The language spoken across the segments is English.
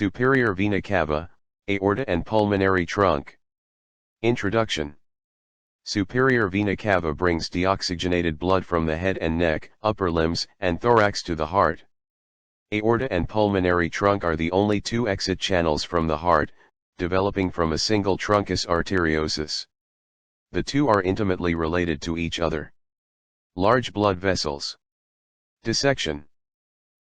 Superior vena cava, aorta and pulmonary trunk. Introduction. Superior vena cava brings deoxygenated blood from the head and neck, upper limbs, and thorax to the heart. Aorta and pulmonary trunk are the only two exit channels from the heart, developing from a single truncus arteriosus. The two are intimately related to each other. Large blood vessels. Dissection.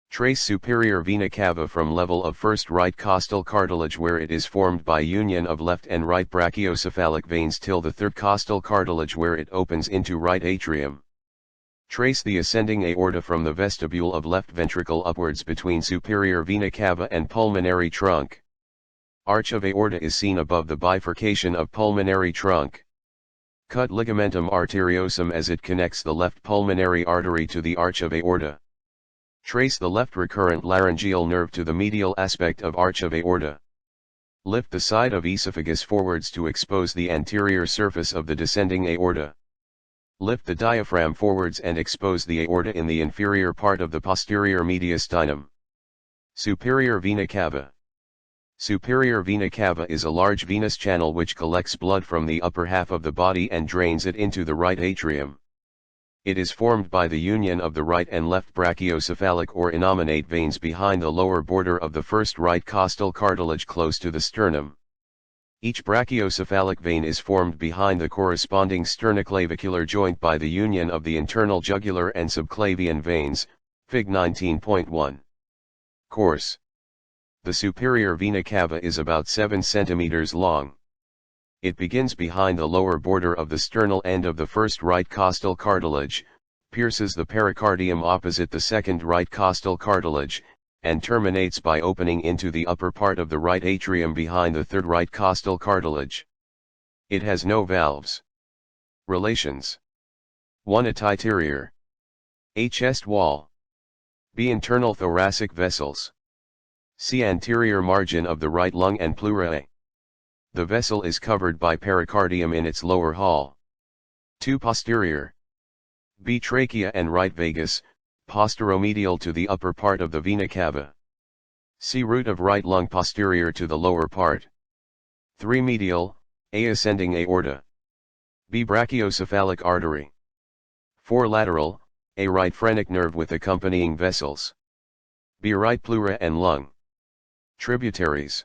Trace superior vena cava from level of first right costal cartilage where it is formed by union of left and right brachiocephalic veins till the third costal cartilage where it opens into right atrium. Trace the ascending aorta from the vestibule of left ventricle upwards between superior vena cava and pulmonary trunk. Arch of aorta is seen above the bifurcation of pulmonary trunk. Cut ligamentum arteriosum as it connects the left pulmonary artery to the arch of aorta. Trace the left recurrent laryngeal nerve to the medial aspect of arch of aorta. Lift the side of esophagus forwards to expose the anterior surface of the descending aorta. Lift the diaphragm forwards and expose the aorta in the inferior part of the posterior mediastinum. Superior vena cava. Superior vena cava is a large venous channel which collects blood from the upper half of the body and drains it into the right atrium. It is formed by the union of the right and left brachiocephalic or innominate veins behind the lower border of the first right costal cartilage close to the sternum. Each brachiocephalic vein is formed behind the corresponding sternoclavicular joint by the union of the internal jugular and subclavian veins, Fig 19.1. Course. The superior vena cava is about 7 cm long. It begins behind the lower border of the sternal end of the first right costal cartilage, pierces the pericardium opposite the second right costal cartilage, and terminates by opening into the upper part of the right atrium behind the third right costal cartilage. It has no valves. Relations. 1. Anterior. A. Chest wall. B. Internal thoracic vessels. C. Anterior margin of the right lung and pleura. The vessel is covered by pericardium in its lower hall. 2. Posterior. B. Trachea and right vagus, posteromedial to the upper part of the vena cava. C. Root of right lung posterior to the lower part. 3. Medial, A. Ascending aorta. B. Brachiocephalic artery. 4. Lateral, A. Right phrenic nerve with accompanying vessels. B. Right pleura and lung. Tributaries.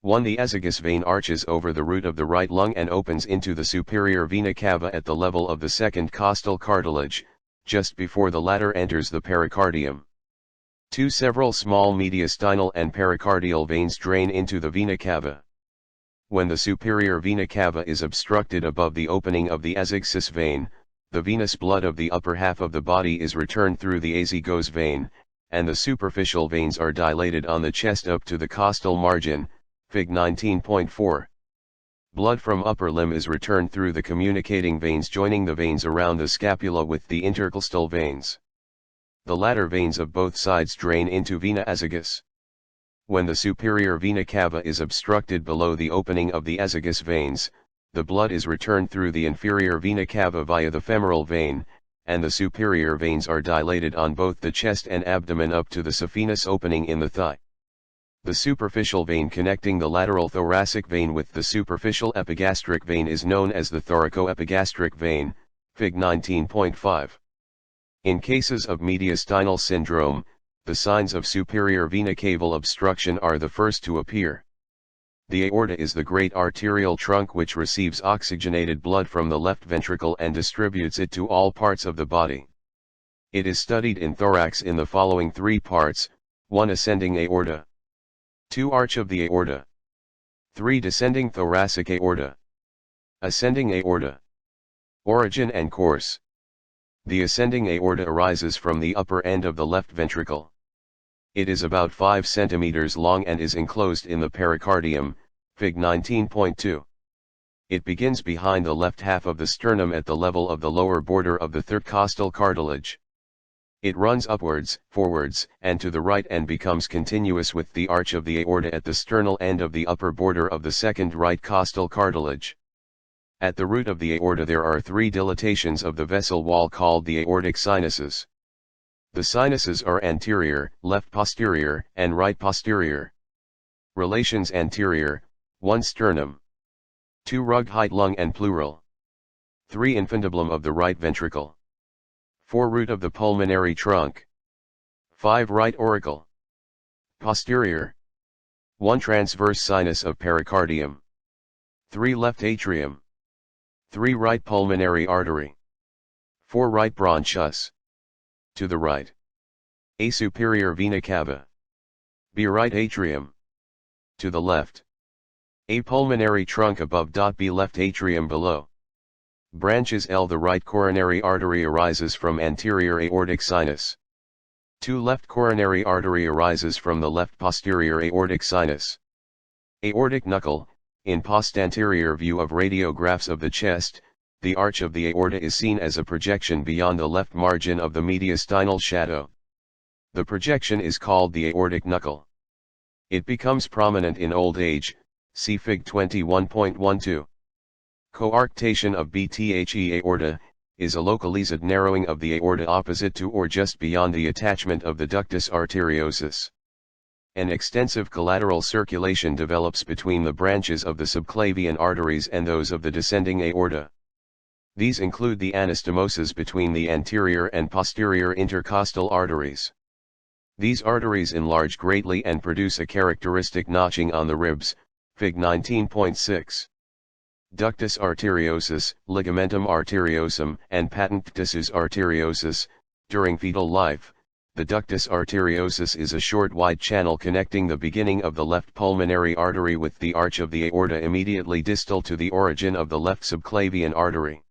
1. The azygous vein arches over the root of the right lung and opens into the superior vena cava at the level of the second costal cartilage, just before the latter enters the pericardium. 2. Several small mediastinal and pericardial veins drain into the vena cava. When the superior vena cava is obstructed above the opening of the azygous vein, the venous blood of the upper half of the body is returned through the azygos vein, and the superficial veins are dilated on the chest up to the costal margin, Fig 19.4. Blood from upper limb is returned through the communicating veins joining the veins around the scapula with the intercostal veins. The latter veins of both sides drain into vena azygos. When the superior vena cava is obstructed below the opening of the azygos veins, the blood is returned through the inferior vena cava via the femoral vein, and the superior veins are dilated on both the chest and abdomen up to the saphenous opening in the thigh. The superficial vein connecting the lateral thoracic vein with the superficial epigastric vein is known as the thoracoepigastric vein, Fig 19.5. In cases of mediastinal syndrome, the signs of superior vena caval obstruction are the first to appear. The aorta is the great arterial trunk which receives oxygenated blood from the left ventricle and distributes it to all parts of the body. It is studied in thorax in the following 3 parts: 1. Ascending aorta. 2. Arch of the aorta. 3. Descending thoracic aorta. Ascending aorta. Origin and course. The ascending aorta arises from the upper end of the left ventricle. It is about 5 cm long and is enclosed in the pericardium, Fig 19.2. It begins behind the left half of the sternum at the level of the lower border of the third costal cartilage. It runs upwards, forwards, and to the right and becomes continuous with the arch of the aorta at the sternal end of the upper border of the second right costal cartilage. At the root of the aorta there are 3 dilatations of the vessel wall called the aortic sinuses. The sinuses are anterior, left posterior, and right posterior. Relations anterior, 1 sternum. 2 rug height lung and pleural. 3 infundibulum of the right ventricle. 4 root of the pulmonary trunk. 5 right auricle. Posterior. 1 transverse sinus of pericardium. 3 left atrium. 3 right pulmonary artery. 4 right bronchus. To the right. A superior vena cava. B right atrium. To the left. A pulmonary trunk above. B left atrium below. Branches L. The right coronary artery arises from anterior aortic sinus. 2 left coronary artery arises from the left posterior aortic sinus. Aortic knuckle. In posterior view of radiographs of the chest, the arch of the aorta is seen as a projection beyond the left margin of the mediastinal shadow. The projection is called the aortic knuckle. It becomes prominent in old age, see Fig 21.12. Coarctation of Bthe aorta, is a localized narrowing of the aorta opposite to or just beyond the attachment of the ductus arteriosus. An extensive collateral circulation develops between the branches of the subclavian arteries and those of the descending aorta. These include the anastomoses between the anterior and posterior intercostal arteries. These arteries enlarge greatly and produce a characteristic notching on the ribs, Fig 19.6. Ductus arteriosus, ligamentum arteriosum, and patent dissus arteriosus. During fetal life, the ductus arteriosus is a short wide channel connecting the beginning of the left pulmonary artery with the arch of the aorta immediately distal to the origin of the left subclavian artery.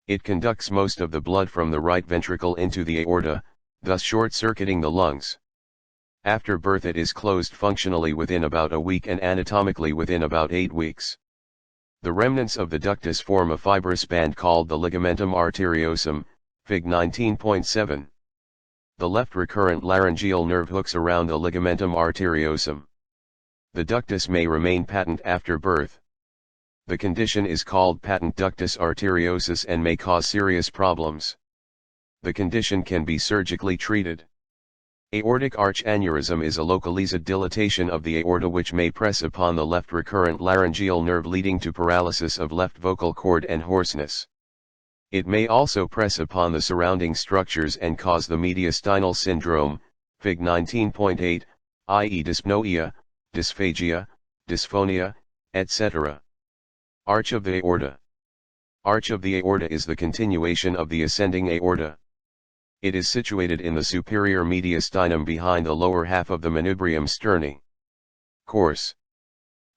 It conducts most of the blood from the right ventricle into the aorta, thus short-circuiting the lungs. After birth it is closed functionally within about a week and anatomically within about 8 weeks. The remnants of the ductus form a fibrous band called the ligamentum arteriosum, Fig 19.7. The left recurrent laryngeal nerve hooks around the ligamentum arteriosum. The ductus may remain patent after birth. The condition is called patent ductus arteriosus and may cause serious problems. The condition can be surgically treated. Aortic arch aneurysm is a localized dilatation of the aorta which may press upon the left recurrent laryngeal nerve leading to paralysis of left vocal cord and hoarseness. It may also press upon the surrounding structures and cause the mediastinal syndrome, Fig 19.8, i.e. dyspnoea, dysphagia, dysphonia, etc. Arch of the aorta. Arch of the aorta is the continuation of the ascending aorta. It is situated in the superior mediastinum behind the lower half of the manubrium sterni. Course.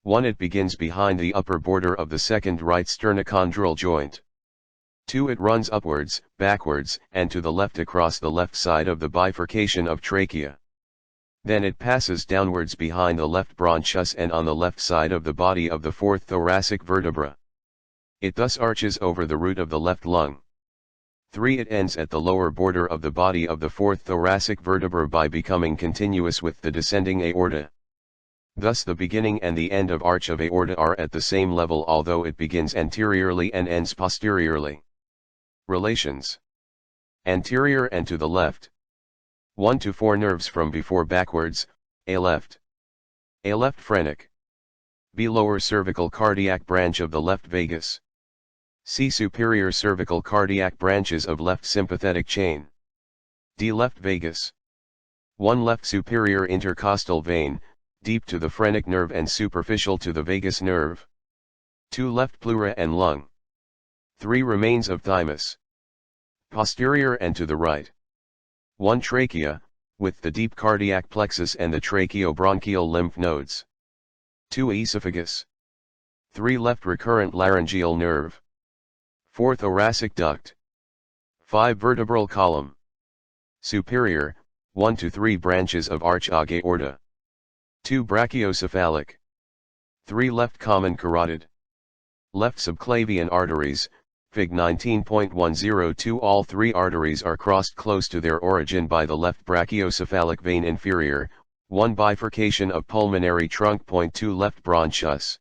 1. It begins behind the upper border of the second right sternochondral joint. 2. It runs upwards, backwards, and to the left across the left side of the bifurcation of trachea. Then it passes downwards behind the left bronchus and on the left side of the body of the fourth thoracic vertebra. It thus arches over the root of the left lung. 3. It ends at the lower border of the body of the fourth thoracic vertebra by becoming continuous with the descending aorta. Thus the beginning and the end of arch of aorta are at the same level although it begins anteriorly and ends posteriorly. Relations. Anterior and to the left. 1 to 4 nerves from before backwards, A left. A left phrenic. B lower cervical cardiac branch of the left vagus. C superior cervical cardiac branches of left sympathetic chain. D left vagus. 1 left superior intercostal vein, deep to the phrenic nerve and superficial to the vagus nerve. 2 left pleura and lung. 3 remains of thymus. Posterior and to the right. 1 trachea, with the deep cardiac plexus and the tracheobronchial lymph nodes. 2 esophagus. 3 left recurrent laryngeal nerve. 4 thoracic duct. 5 vertebral column. Superior, 1 to 3 branches of arch of aorta. 2 brachiocephalic. 3 left common carotid. Left subclavian arteries, Fig 19.102. All 3 arteries are crossed close to their origin by the left brachiocephalic vein inferior, 1 bifurcation of pulmonary trunk. 2 left bronchus.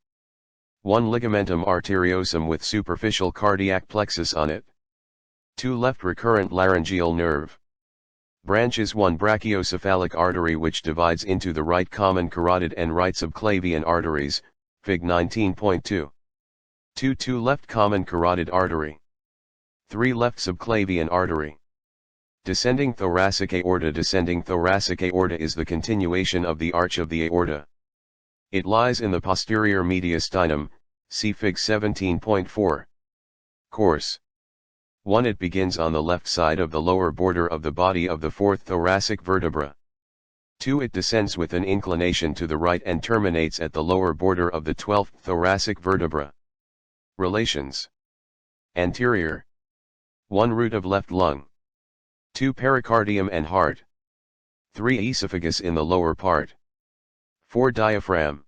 1 ligamentum arteriosum with superficial cardiac plexus on it. 2 left recurrent laryngeal nerve. Branches 1 brachiocephalic artery which divides into the right common carotid and right subclavian arteries, Fig 19.2. 2 left common carotid artery. 3 left subclavian artery. Descending thoracic aorta. Descending thoracic aorta is the continuation of the arch of the aorta. It lies in the posterior mediastinum, see Fig 17.4. Course 1. It begins on the left side of the lower border of the body of the fourth thoracic vertebra. 2. It descends with an inclination to the right and terminates at the lower border of the 12th thoracic vertebra. Relations. Anterior. 1. Root of left lung. 2. Pericardium and heart. 3. Esophagus in the lower part. 4. Diaphragm.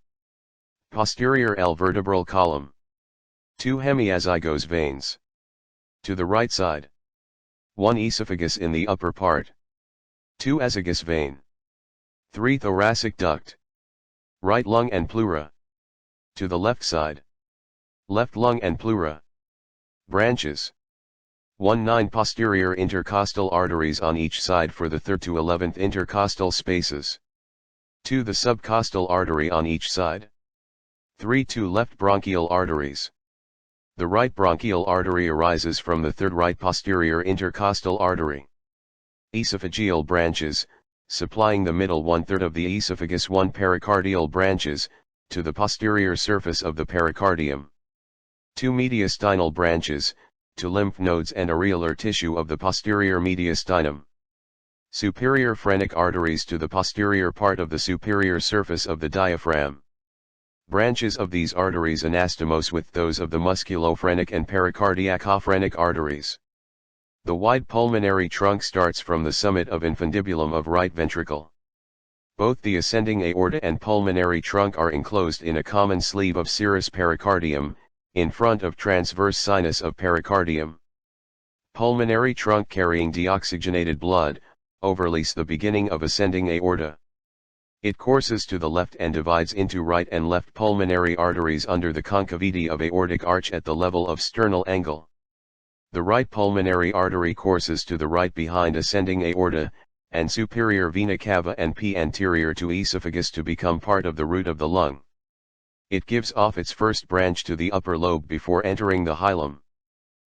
Posterior L vertebral column. 2. Hemiazygos veins. To the right side. 1. Esophagus in the upper part. 2. Azygos vein. 3. Thoracic duct. Right lung and pleura. To the left side. Left lung and pleura. Branches. 1. 9 posterior intercostal arteries on each side for the 3rd to 11th intercostal spaces. 2. The subcostal artery on each side. 3. 2 left bronchial arteries. The right bronchial artery arises from the 3rd right posterior intercostal artery. Esophageal branches, supplying the middle 1/3 of the esophagus. 1 pericardial branches, to the posterior surface of the pericardium. 2 mediastinal branches, to lymph nodes and areolar tissue of the posterior mediastinum. Superior phrenic arteries to the posterior part of the superior surface of the diaphragm. Branches of these arteries anastomose with those of the musculophrenic and pericardiacophrenic arteries. The wide pulmonary trunk starts from the summit of infundibulum of right ventricle. Both the ascending aorta and pulmonary trunk are enclosed in a common sleeve of serous pericardium, in front of transverse sinus of pericardium. Pulmonary trunk carrying deoxygenated blood, overlays the beginning of ascending aorta. It courses to the left and divides into right and left pulmonary arteries under the concavity of aortic arch at the level of sternal angle. The right pulmonary artery courses to the right behind ascending aorta, and superior vena cava and P anterior to esophagus to become part of the root of the lung. It gives off its first branch to the upper lobe before entering the hilum.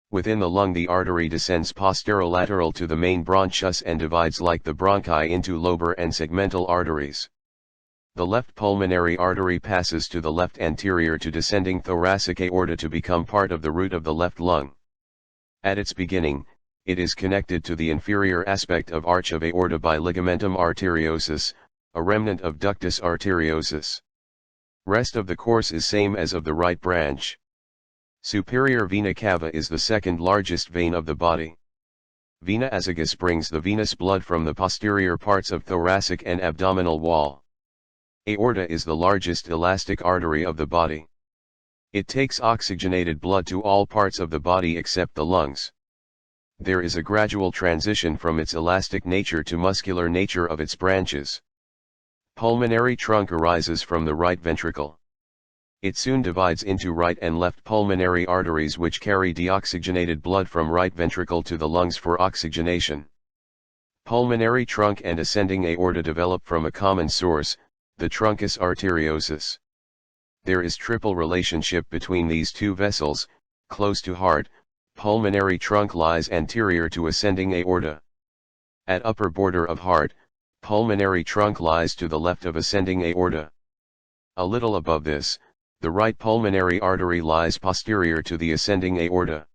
Within the lung the artery descends posterolateral to the main bronchus and divides like the bronchi into lobar and segmental arteries. The left pulmonary artery passes to the left anterior to descending thoracic aorta to become part of the root of the left lung. At its beginning, it is connected to the inferior aspect of arch of aorta by ligamentum arteriosus, a remnant of ductus arteriosus. Rest of the course is same as of the right branch. Superior vena cava is the second largest vein of the body. Vena azygos brings the venous blood from the posterior parts of thoracic and abdominal wall. Aorta is the largest elastic artery of the body. It takes oxygenated blood to all parts of the body except the lungs. There is a gradual transition from its elastic nature to muscular nature of its branches. Pulmonary trunk arises from the right ventricle. It soon divides into right and left pulmonary arteries which carry deoxygenated blood from right ventricle to the lungs for oxygenation. Pulmonary trunk and ascending aorta develop from a common source, the truncus arteriosus. There is triple relationship between these two vessels. Close to heart, pulmonary trunk lies anterior to ascending aorta. At upper border of heart, pulmonary trunk lies to the left of ascending aorta. A little above this, the right pulmonary artery lies posterior to the ascending aorta.